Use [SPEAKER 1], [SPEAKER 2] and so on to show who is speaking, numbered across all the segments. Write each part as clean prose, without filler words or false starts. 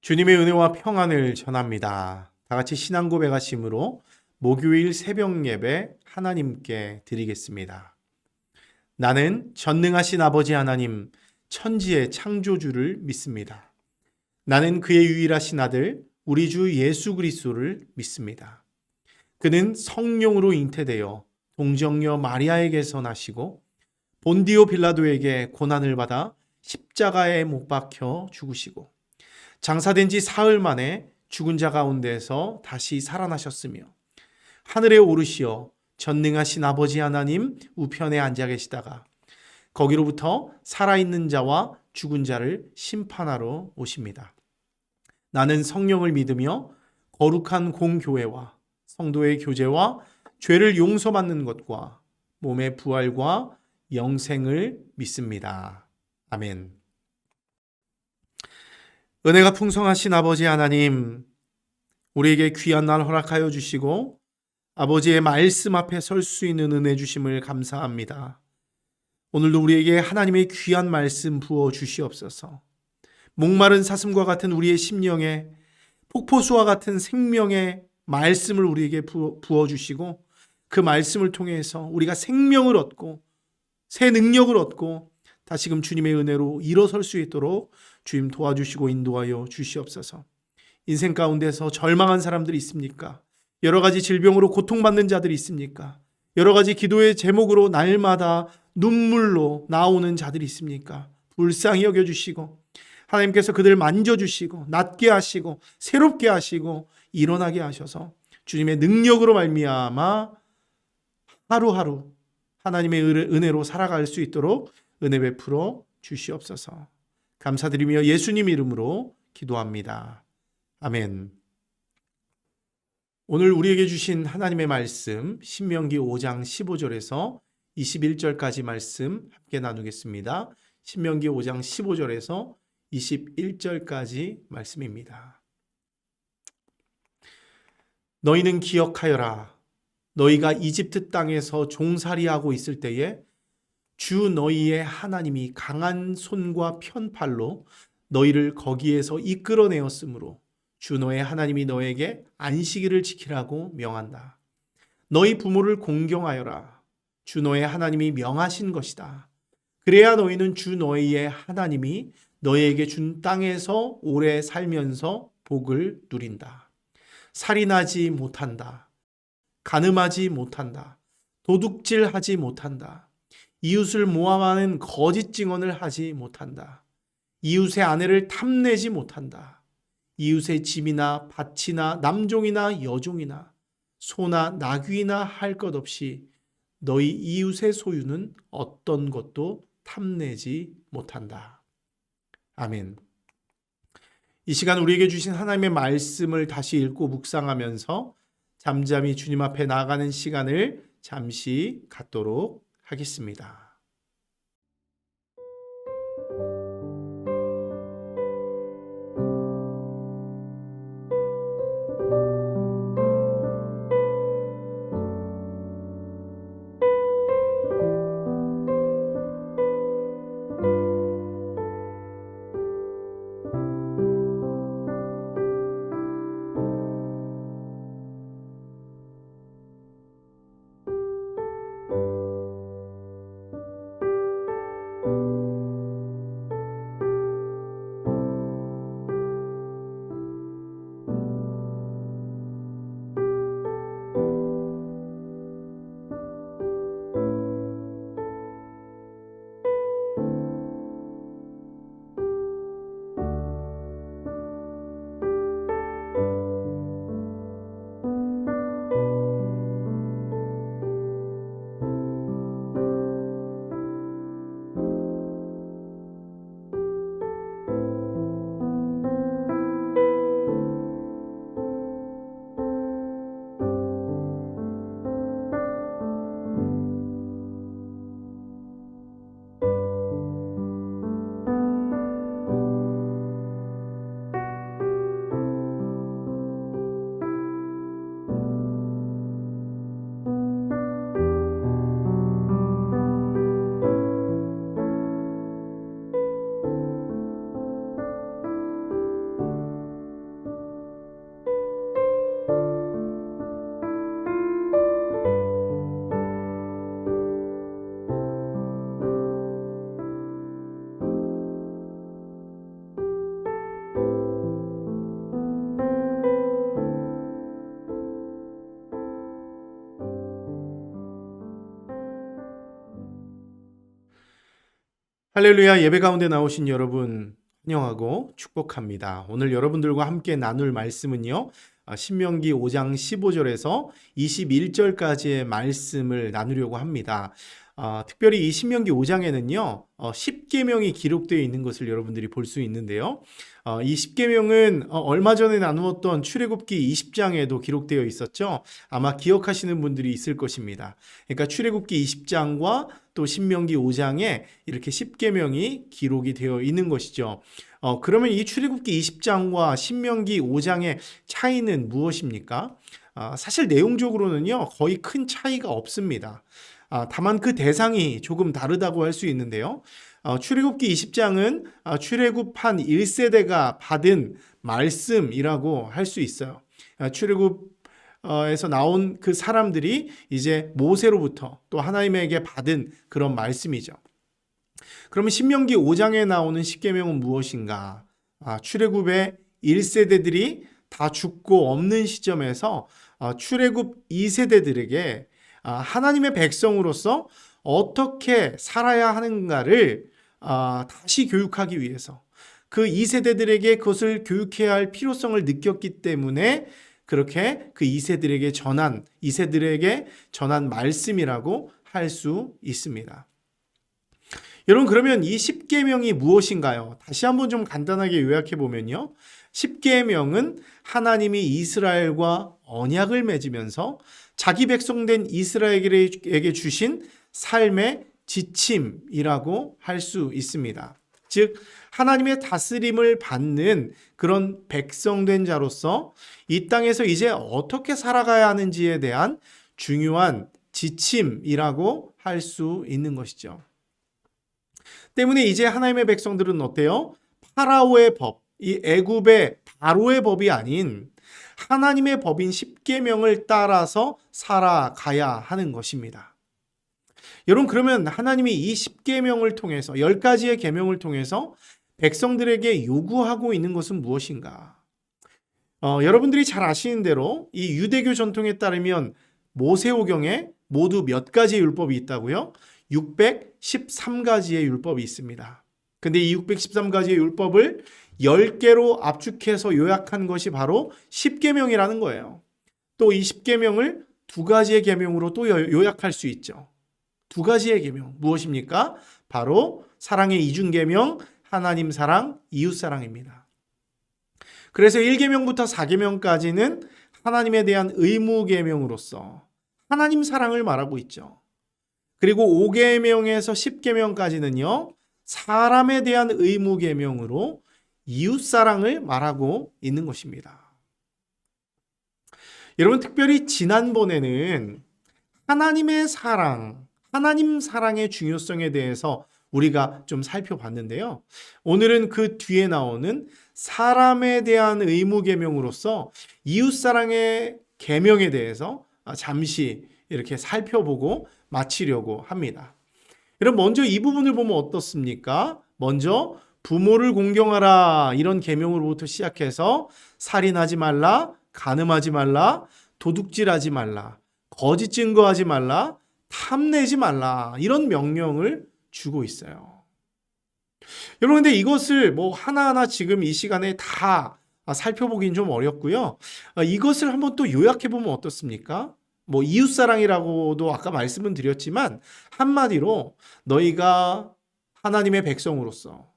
[SPEAKER 1] 주님의 은혜와 평안을 전합니다. 다 같이 신앙 고백하심으로 목요일 새벽 예배 하나님께 드리겠습니다. 나는 전능하신 아버지 하나님, 천지의 창조주를 믿습니다. 나는 그의 유일하신 아들, 우리 주 예수 그리스도를 믿습니다. 그는 성령으로 잉태되어 동정녀 마리아에게서 나시고 본디오 빌라도에게 고난을 받아 십자가에 못 박혀 죽으시고 장사된 지 사흘 만에 죽은 자 가운데서 다시 살아나셨으며 하늘에 오르시어 전능하신 아버지 하나님 우편에 앉아 계시다가 거기로부터 살아있는 자와 죽은 자를 심판하러 오십니다. 나는 성령을 믿으며 거룩한 공교회와 성도의 교제와 죄를 용서받는 것과 몸의 부활과 영생을 믿습니다. 아멘. 은혜가 풍성하신 아버지 하나님, 우리에게 귀한 날 허락하여 주시고 아버지의 말씀 앞에 설 수 있는 은혜 주심을 감사합니다. 오늘도 우리에게 하나님의 귀한 말씀 부어 주시옵소서. 목마른 사슴과 같은 우리의 심령에 폭포수와 같은 생명의 말씀을 우리에게 부어 주시고 그 말씀을 통해서 우리가 생명을 얻고 새 능력을 얻고 다시금 주님의 은혜로 일어설 수 있도록 주님 도와주시고 인도하여 주시옵소서. 인생 가운데서 절망한 사람들이 있습니까? 여러 가지 질병으로 고통받는 자들이 있습니까? 여러 가지 기도의 제목으로 날마다 눈물로 나오는 자들이 있습니까? 불쌍히 여겨주시고 하나님께서 그들을 만져주시고 낫게 하시고 새롭게 하시고 일어나게 하셔서 주님의 능력으로 말미암아 하루하루 하나님의 은혜로 살아갈 수 있도록 은혜 베풀어 주시옵소서. 감사드리며 예수님 이름으로 기도합니다. 아멘. 오늘 우리에게 주신 하나님의 말씀 신명기 5장 15절에서 21절까지 말씀 함께 나누겠습니다. 신명기 5장 15절에서 21절까지 말씀입니다. 너희는 기억하여라. 너희가 이집트 땅에서 종살이하고 있을 때에 주 너희의 하나님이 강한 손과 편팔로 너희를 거기에서 이끌어내었으므로 주 너의 하나님이 너에게 안식일을 지키라고 명한다. 너희 부모를 공경하여라. 주 너의 하나님이 명하신 것이다. 그래야 너희는 주 너희의 하나님이 너희에게 준 땅에서 오래 살면서 복을 누린다. 살인하지 못한다. 간음하지 못한다. 도둑질하지 못한다. 이웃을 모함하는 거짓 증언을 하지 못한다. 이웃의 아내를 탐내지 못한다. 이웃의 집이나 밭이나 남종이나 여종이나 소나 나귀나 할 것 없이 너희 이웃의 소유는 어떤 것도 탐내지 못한다. 아멘. 이 시간 우리에게 주신 하나님의 말씀을 다시 읽고 묵상하면서 잠잠히 주님 앞에 나아가는 시간을 잠시 갖도록 하겠습니다. 할렐루야. 예배 가운데 나오신 여러분 환영하고 축복합니다. 오늘 여러분들과 함께 나눌 말씀은요. 신명기 5장 15절에서 21절까지의 말씀을 나누려고 합니다. 특별히 이 신명기 5장에는요. 10계명이 기록되어 있는 것을 여러분들이 볼 수 있는데요. 이 10계명은 얼마 전에 나누었던 출애굽기 20장에도 기록되어 있었죠. 아마 기억하시는 분들이 있을 것입니다. 그러니까 출애굽기 20장과 또 신명기 5장에 이렇게 10계명이 기록이 되어 있는 것이죠. 그러면 이 출애굽기 20장과 신명기 5장의 차이는 무엇입니까? 사실 내용적으로는요, 거의 큰 차이가 없습니다. 다만 그 대상이 조금 다르다고 할 수 있는데요. 출애굽기 20장은 출애굽한 1세대가 받은 말씀이라고 할 수 있어요. 출애굽에서 나온 그 사람들이 이제 모세로부터 또 하나님에게 받은 그런 말씀이죠. 그러면 신명기 5장에 나오는 10계명은 무엇인가? 출애굽의 1세대들이 다 죽고 없는 시점에서 출애굽 2세대들에게 하나님의 백성으로서 어떻게 살아야 하는가를 다시 교육하기 위해서 그 2세대들에게 그것을 교육해야 할 필요성을 느꼈기 때문에 그렇게 그 2세들에게 전한 말씀이라고 할 수 있습니다. 여러분, 그러면 이 10계명이 무엇인가요? 다시 한번 좀 간단하게 요약해 보면요. 10계명은 하나님이 이스라엘과 언약을 맺으면서 자기 백성된 이스라엘에게 주신 삶의 지침이라고 할 수 있습니다. 즉 하나님의 다스림을 받는 그런 백성된 자로서 이 땅에서 이제 어떻게 살아가야 하는지에 대한 중요한 지침이라고 할 수 있는 것이죠. 때문에 이제 하나님의 백성들은 어때요? 파라오의 법, 이 애굽의 바로의 법이 아닌 하나님의 법인 10계명을 따라서 살아가야 하는 것입니다. 여러분, 그러면 하나님이 이 10계명을 통해서 10가지의 계명을 통해서 백성들에게 요구하고 있는 것은 무엇인가? 여러분들이 잘 아시는 대로 이 유대교 전통에 따르면 모세오경에 모두 몇 가지의 율법이 있다고요? 613가지의 율법이 있습니다. 근데 이 613가지의 율법을 10개로 압축해서 요약한 것이 바로 10계명이라는 거예요. 또 이 10계명을 두 가지의 계명으로 또 요약할 수 있죠. 두 가지의 계명 무엇입니까? 바로 사랑의 이중계명, 하나님 사랑, 이웃 사랑입니다. 그래서 1계명부터 4계명까지는 하나님에 대한 의무 계명으로서 하나님 사랑을 말하고 있죠. 그리고 5계명에서 10계명까지는요. 사람에 대한 의무 계명으로 이웃 사랑을 말하고 있는 것입니다. 여러분, 특별히 지난번에는 하나님의 사랑, 하나님 사랑의 중요성에 대해서 우리가 좀 살펴봤는데요. 오늘은 그 뒤에 나오는 사람에 대한 의무 계명으로서 이웃 사랑의 계명에 대해서 잠시 이렇게 살펴보고 마치려고 합니다. 여러분, 먼저 이 부분을 보면 어떻습니까? 먼저 부모를 공경하라, 이런 계명으로부터 시작해서 살인하지 말라, 간음하지 말라, 도둑질하지 말라, 거짓 증거하지 말라, 탐내지 말라, 이런 명령을 주고 있어요. 여러분, 근데 이것을 뭐 하나하나 지금 이 시간에 다 살펴보긴 좀 어렵고요. 이것을 한번 또 요약해 보면 어떻습니까? 뭐 이웃사랑이라고도 아까 말씀은 드렸지만 한마디로 너희가 하나님의 백성으로서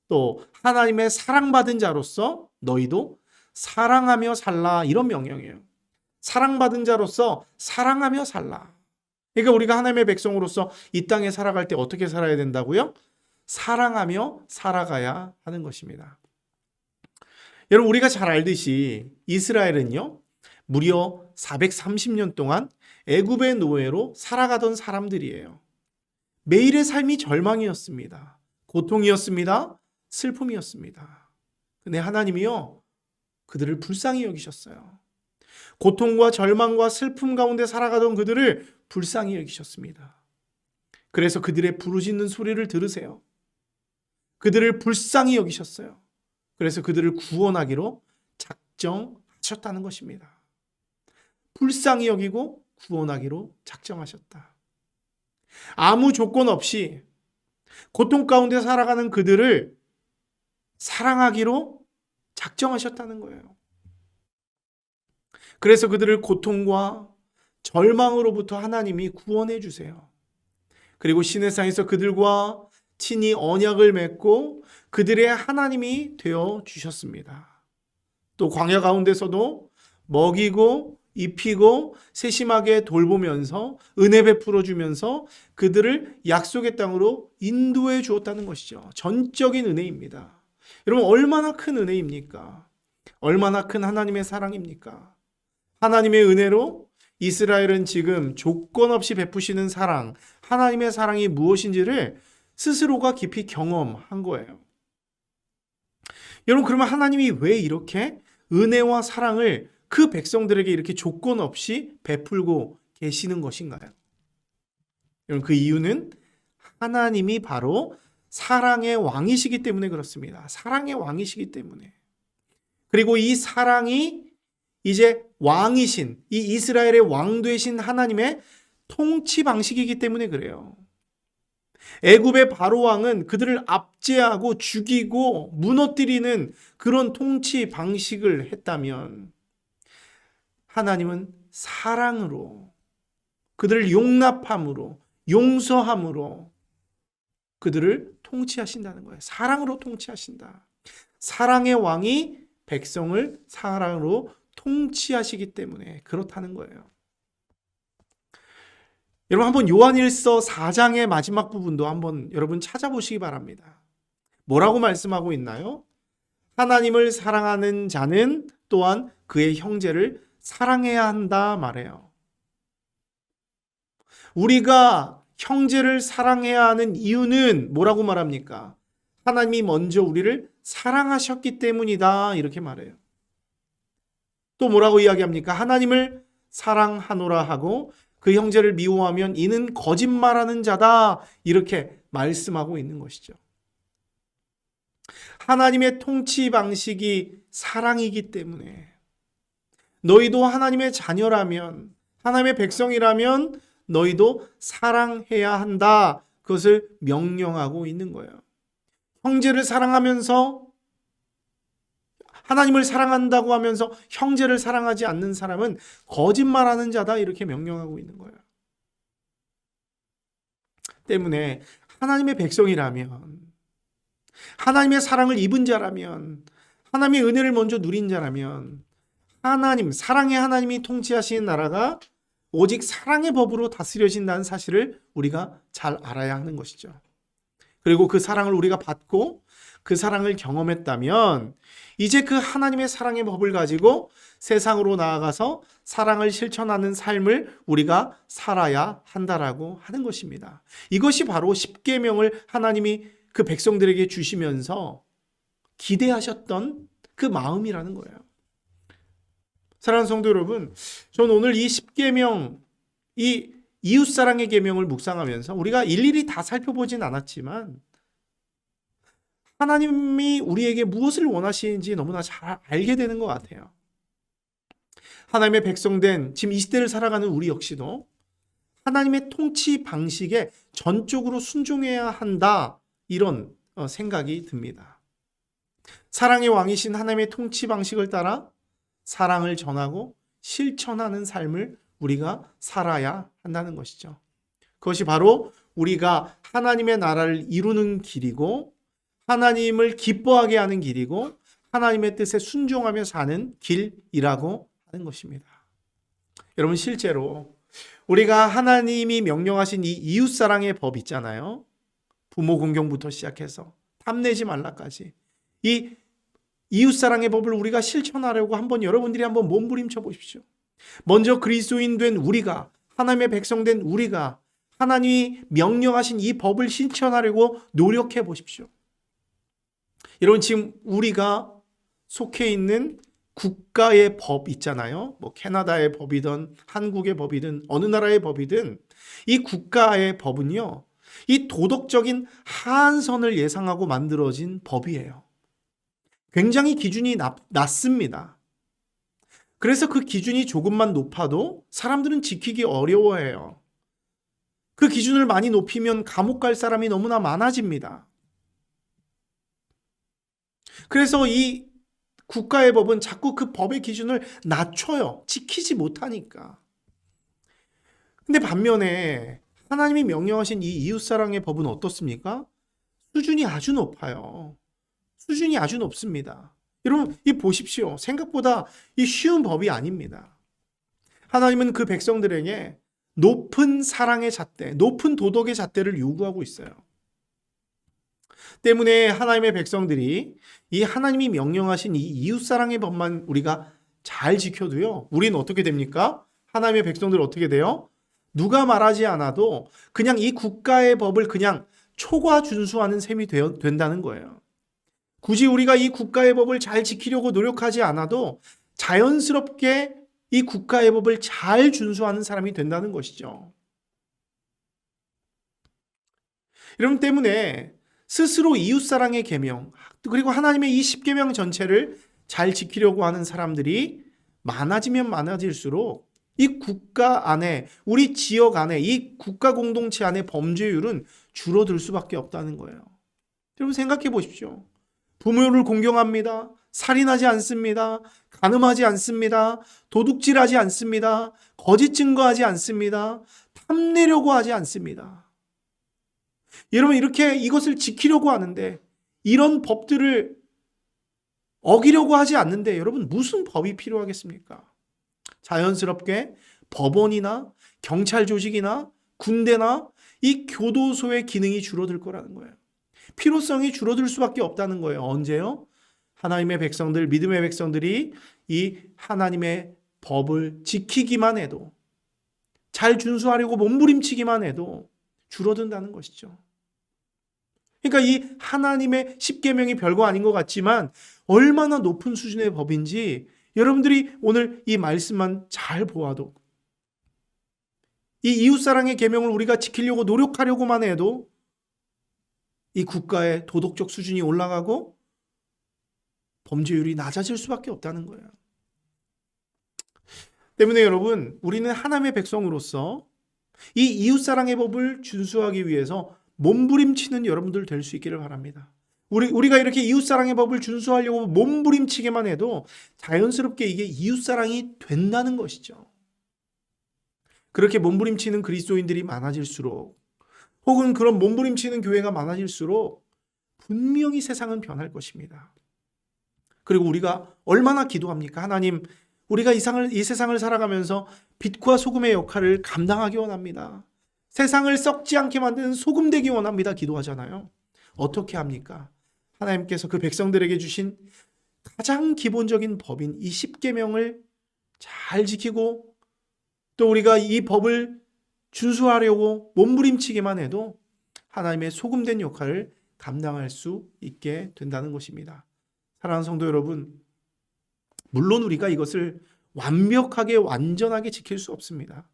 [SPEAKER 1] 또 하나님의 사랑받은 자로서 너희도 사랑하며 살라, 이런 명령이에요. 사랑받은 자로서 사랑하며 살라. 그러니까 우리가 하나님의 백성으로서 이 땅에 살아갈 때 어떻게 살아야 된다고요? 사랑하며 살아가야 하는 것입니다. 여러분, 우리가 잘 알듯이 이스라엘은요, 무려 430년 동안 애굽의 노예로 살아가던 사람들이에요. 매일의 삶이 절망이었습니다. 고통이었습니다. 슬픔이었습니다. 근데 하나님이요, 그들을 불쌍히 여기셨어요. 고통과 절망과 슬픔 가운데 살아가던 그들을 불쌍히 여기셨습니다. 그래서 그들의 부르짖는 소리를 들으세요. 그들을 불쌍히 여기셨어요. 그래서 그들을 구원하기로 작정하셨다는 것입니다. 불쌍히 여기고 구원하기로 작정하셨다. 아무 조건 없이 고통 가운데 살아가는 그들을 사랑하기로 작정하셨다는 거예요. 그래서 그들을 고통과 절망으로부터 하나님이 구원해 주세요. 그리고 시내산에서 그들과 친히 언약을 맺고 그들의 하나님이 되어 주셨습니다. 또 광야 가운데서도 먹이고 입히고 세심하게 돌보면서 은혜 베풀어 주면서 그들을 약속의 땅으로 인도해 주었다는 것이죠. 전적인 은혜입니다. 여러분, 얼마나 큰 은혜입니까? 얼마나 큰 하나님의 사랑입니까? 하나님의 은혜로 이스라엘은 지금 조건 없이 베푸시는 사랑, 하나님의 사랑이 무엇인지를 스스로가 깊이 경험한 거예요. 여러분, 그러면 하나님이 왜 이렇게 은혜와 사랑을 그 백성들에게 이렇게 조건 없이 베풀고 계시는 것인가요? 여러분, 그 이유는 하나님이 바로 사랑의 왕이시기 때문에 그렇습니다. 사랑의 왕이시기 때문에. 그리고 이 사랑이 이제 왕이신, 이 이스라엘의 왕 되신 하나님의 통치 방식이기 때문에 그래요. 애굽의 바로 왕은 그들을 압제하고 죽이고 무너뜨리는 그런 통치 방식을 했다면, 하나님은 사랑으로, 그들을 용납함으로, 용서함으로 그들을 통치하신다는 거예요. 사랑으로 통치하신다. 사랑의 왕이 백성을 사랑으로 통치하시기 때문에 그렇다는 거예요. 여러분, 한번 요한일서 4장의 마지막 부분도 한번 여러분 찾아보시기 바랍니다. 뭐라고 말씀하고 있나요? 하나님을 사랑하는 자는 또한 그의 형제를 사랑해야 한다 말해요. 우리가 형제를 사랑해야 하는 이유는 뭐라고 말합니까? 하나님이 먼저 우리를 사랑하셨기 때문이다, 이렇게 말해요. 또 뭐라고 이야기합니까? 하나님을 사랑하노라 하고 그 형제를 미워하면 이는 거짓말하는 자다, 이렇게 말씀하고 있는 것이죠. 하나님의 통치 방식이 사랑이기 때문에 너희도 하나님의 자녀라면, 하나님의 백성이라면 너희도 사랑해야 한다, 그것을 명령하고 있는 거예요. 형제를 사랑하면서, 하나님을 사랑한다고 하면서 형제를 사랑하지 않는 사람은 거짓말하는 자다, 이렇게 명령하고 있는 거예요. 때문에 하나님의 백성이라면, 하나님의 사랑을 입은 자라면, 하나님의 은혜를 먼저 누린 자라면, 하나님, 사랑의 하나님이 통치하시는 나라가 오직 사랑의 법으로 다스려진다는 사실을 우리가 잘 알아야 하는 것이죠. 그리고 그 사랑을 우리가 받고 그 사랑을 경험했다면 이제 그 하나님의 사랑의 법을 가지고 세상으로 나아가서 사랑을 실천하는 삶을 우리가 살아야 한다라고 하는 것입니다. 이것이 바로 십계명을 하나님이 그 백성들에게 주시면서 기대하셨던 그 마음이라는 거예요. 사랑하는 성도 여러분, 저는 오늘 이 십계명, 이 이웃사랑의 계명을 묵상하면서 우리가 일일이 다 살펴보진 않았지만 하나님이 우리에게 무엇을 원하시는지 너무나 잘 알게 되는 것 같아요. 하나님의 백성된 지금 이 시대를 살아가는 우리 역시도 하나님의 통치 방식에 전적으로 순종해야 한다, 이런 생각이 듭니다. 사랑의 왕이신 하나님의 통치 방식을 따라 사랑을 전하고 실천하는 삶을 우리가 살아야 한다는 것이죠. 그것이 바로 우리가 하나님의 나라를 이루는 길이고, 하나님을 기뻐하게 하는 길이고, 하나님의 뜻에 순종하며 사는 길이라고 하는 것입니다. 여러분, 실제로 우리가 하나님이 명령하신 이 이웃사랑의 법 있잖아요. 부모 공경부터 시작해서 탐내지 말라까지, 이 이웃사랑의 법을 우리가 실천하려고 여러분들이 한번 몸부림쳐 보십시오. 먼저 그리스도인 된 우리가, 하나님의 백성 된 우리가 하나님이 명령하신 이 법을 실천하려고 노력해 보십시오. 여러분, 지금 우리가 속해 있는 국가의 법 있잖아요. 뭐 캐나다의 법이든 한국의 법이든 어느 나라의 법이든 이 국가의 법은요, 이 도덕적인 하한선을 예상하고 만들어진 법이에요. 굉장히 기준이 낮습니다. 그래서 그 기준이 조금만 높아도 사람들은 지키기 어려워해요. 그 기준을 많이 높이면 감옥 갈 사람이 너무나 많아집니다. 그래서 이 국가의 법은 자꾸 그 법의 기준을 낮춰요. 지키지 못하니까. 근데 반면에 하나님이 명령하신 이 이웃사랑의 법은 어떻습니까? 수준이 아주 높아요. 수준이 아주 높습니다. 여러분, 이 보십시오. 생각보다 이 쉬운 법이 아닙니다. 하나님은 그 백성들에게 높은 사랑의 잣대, 높은 도덕의 잣대를 요구하고 있어요. 때문에 하나님의 백성들이 이 하나님이 명령하신 이 이웃사랑의 법만 우리가 잘 지켜도요, 우리는 어떻게 됩니까? 하나님의 백성들 어떻게 돼요? 누가 말하지 않아도 그냥 이 국가의 법을 그냥 초과 준수하는 셈이 된다는 거예요. 굳이 우리가 이 국가의 법을 잘 지키려고 노력하지 않아도 자연스럽게 이 국가의 법을 잘 준수하는 사람이 된다는 것이죠. 여러분, 때문에 스스로 이웃사랑의 계명, 그리고 하나님의 이 십계명 전체를 잘 지키려고 하는 사람들이 많아지면 많아질수록 이 국가 안에, 우리 지역 안에, 이 국가 공동체 안에 범죄율은 줄어들 수밖에 없다는 거예요. 여러분, 생각해 보십시오. 부모를 공경합니다. 살인하지 않습니다. 간음하지 않습니다. 도둑질하지 않습니다. 거짓 증거하지 않습니다. 탐내려고 하지 않습니다. 여러분, 이렇게 이것을 지키려고 하는데, 이런 법들을 어기려고 하지 않는데, 여러분, 무슨 법이 필요하겠습니까? 자연스럽게 법원이나 경찰 조직이나 군대나 이 교도소의 기능이 줄어들 거라는 거예요. 필요성이 줄어들 수밖에 없다는 거예요. 언제요? 하나님의 백성들, 믿음의 백성들이 이 하나님의 법을 지키기만 해도, 잘 준수하려고 몸부림치기만 해도 줄어든다는 것이죠. 그러니까 이 하나님의 십계명이 별거 아닌 것 같지만 얼마나 높은 수준의 법인지 여러분들이 오늘 이 말씀만 잘 보아도, 이 이웃사랑의 계명을 우리가 지키려고 노력하려고만 해도 이 국가의 도덕적 수준이 올라가고 범죄율이 낮아질 수밖에 없다는 거예요. 때문에 여러분, 우리는 하나님의 백성으로서 이 이웃사랑의 법을 준수하기 위해서 몸부림치는 여러분들 될 수 있기를 바랍니다. 우리가 이렇게 이웃사랑의 법을 준수하려고 몸부림치기만 해도 자연스럽게 이게 이웃사랑이 된다는 것이죠. 그렇게 몸부림치는 그리스도인들이 많아질수록, 혹은 그런 몸부림치는 교회가 많아질수록 분명히 세상은 변할 것입니다. 그리고 우리가 얼마나 기도합니까? 하나님, 우리가 이 세상을 살아가면서 빛과 소금의 역할을 감당하기 원합니다. 세상을 썩지 않게 만드는 소금 되기 원합니다. 기도하잖아요. 어떻게 합니까? 하나님께서 그 백성들에게 주신 가장 기본적인 법인 이 십계명을 잘 지키고, 또 우리가 이 법을 준수하려고 몸부림치기만 해도 하나님의 소금된 역할을 감당할 수 있게 된다는 것입니다. 사랑하는 성도 여러분, 물론 우리가 이것을 완벽하게 완전하게 지킬 수 없습니다.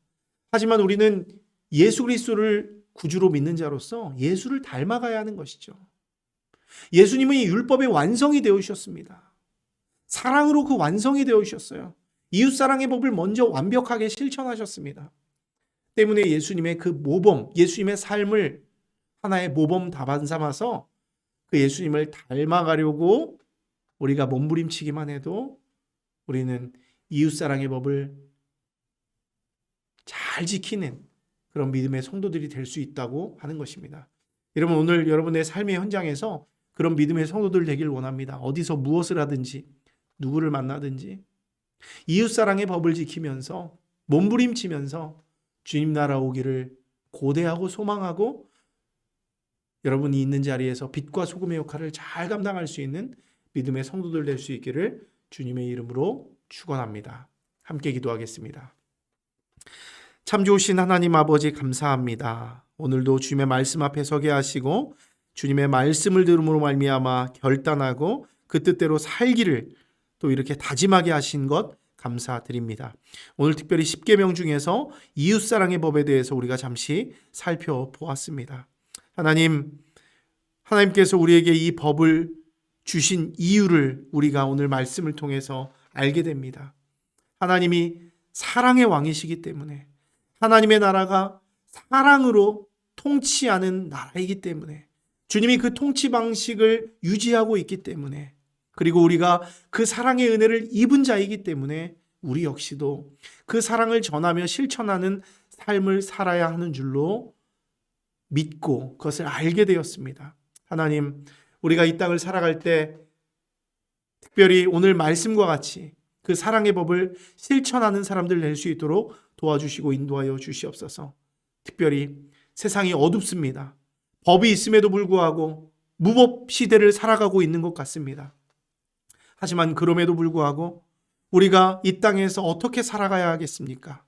[SPEAKER 1] 하지만 우리는 예수 그리스도를 구주로 믿는 자로서 예수를 닮아가야 하는 것이죠. 예수님은 이 율법의 완성이 되어주셨습니다. 사랑으로 그 완성이 되어주셨어요. 이웃사랑의 법을 먼저 완벽하게 실천하셨습니다. 때문에 예수님의 그 모범, 예수님의 삶을 하나의 모범 답안 삼아서 그 예수님을 닮아가려고 우리가 몸부림치기만 해도 우리는 이웃사랑의 법을 잘 지키는 그런 믿음의 성도들이 될 수 있다고 하는 것입니다. 여러분, 오늘 여러분의 삶의 현장에서 그런 믿음의 성도들 되길 원합니다. 어디서 무엇을 하든지, 누구를 만나든지 이웃사랑의 법을 지키면서 몸부림치면서 주님 나라 오기를 고대하고 소망하고 여러분이 있는 자리에서 빛과 소금의 역할을 잘 감당할 수 있는 믿음의 성도들 될 수 있기를 주님의 이름으로 축원합니다. 함께 기도하겠습니다. 참 좋으신 하나님 아버지, 감사합니다. 오늘도 주님의 말씀 앞에 서게 하시고 주님의 말씀을 들음으로 말미암아 결단하고 그 뜻대로 살기를 또 이렇게 다짐하게 하신 것 감사드립니다. 오늘 특별히 십계명 중에서 이웃사랑의 법에 대해서 우리가 잠시 살펴보았습니다. 하나님께서 우리에게 이 법을 주신 이유를 우리가 오늘 말씀을 통해서 알게 됩니다. 하나님이 사랑의 왕이시기 때문에, 하나님의 나라가 사랑으로 통치하는 나라이기 때문에, 주님이 그 통치 방식을 유지하고 있기 때문에, 그리고 우리가 그 사랑의 은혜를 입은 자이기 때문에 우리 역시도 그 사랑을 전하며 실천하는 삶을 살아야 하는 줄로 믿고 그것을 알게 되었습니다. 하나님, 우리가 이 땅을 살아갈 때 특별히 오늘 말씀과 같이 그 사랑의 법을 실천하는 사람들 될 수 있도록 도와주시고 인도하여 주시옵소서. 특별히 세상이 어둡습니다. 법이 있음에도 불구하고 무법 시대를 살아가고 있는 것 같습니다. 하지만 그럼에도 불구하고 우리가 이 땅에서 어떻게 살아가야 하겠습니까?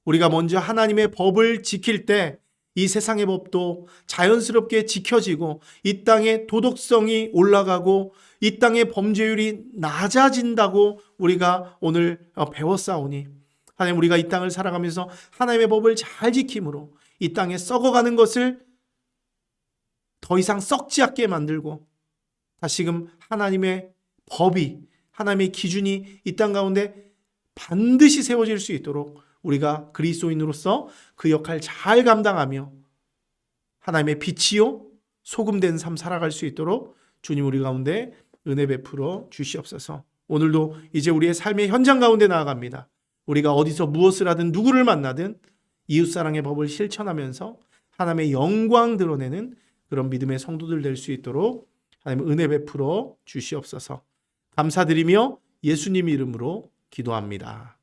[SPEAKER 1] 우리가 먼저 하나님의 법을 지킬 때 이 세상의 법도 자연스럽게 지켜지고 이 땅의 도덕성이 올라가고 이 땅의 범죄율이 낮아진다고 우리가 오늘 배웠사오니, 하나님, 우리가 이 땅을 살아가면서 하나님의 법을 잘 지킴으로 이 땅에 썩어가는 것을 더 이상 썩지 않게 만들고 다시금 하나님의 법이, 하나님의 기준이 이 땅 가운데 반드시 세워질 수 있도록 우리가 그리스도인으로서 그 역할 잘 감당하며 하나님의 빛이요 소금된 삶 살아갈 수 있도록 주님 우리 가운데 은혜 베풀어 주시옵소서. 오늘도 이제 우리의 삶의 현장 가운데 나아갑니다. 우리가 어디서 무엇을 하든 누구를 만나든 이웃사랑의 법을 실천하면서 하나님의 영광 드러내는 그런 믿음의 성도들 될 수 있도록 하나님 은혜 베풀어 주시옵소서. 감사드리며 예수님 이름으로 기도합니다.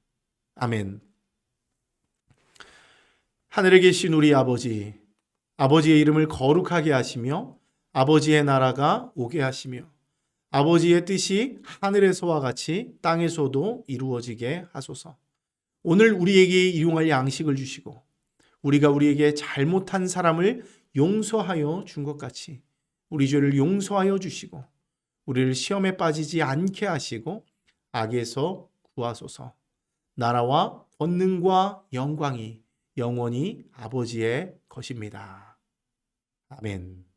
[SPEAKER 1] 아멘. 하늘에 계신 우리 아버지, 아버지의 이름을 거룩하게 하시며 아버지의 나라가 오게 하시며 아버지의 뜻이 하늘에서와 같이 땅에서도 이루어지게 하소서. 오늘 우리에게 일용할 양식을 주시고 우리가 우리에게 잘못한 사람을 용서하여 준 것 같이 우리 죄를 용서하여 주시고 우리를 시험에 빠지지 않게 하시고 악에서 구하소서. 나라와 권능과 영광이 영원히 아버지의 것입니다. 아멘.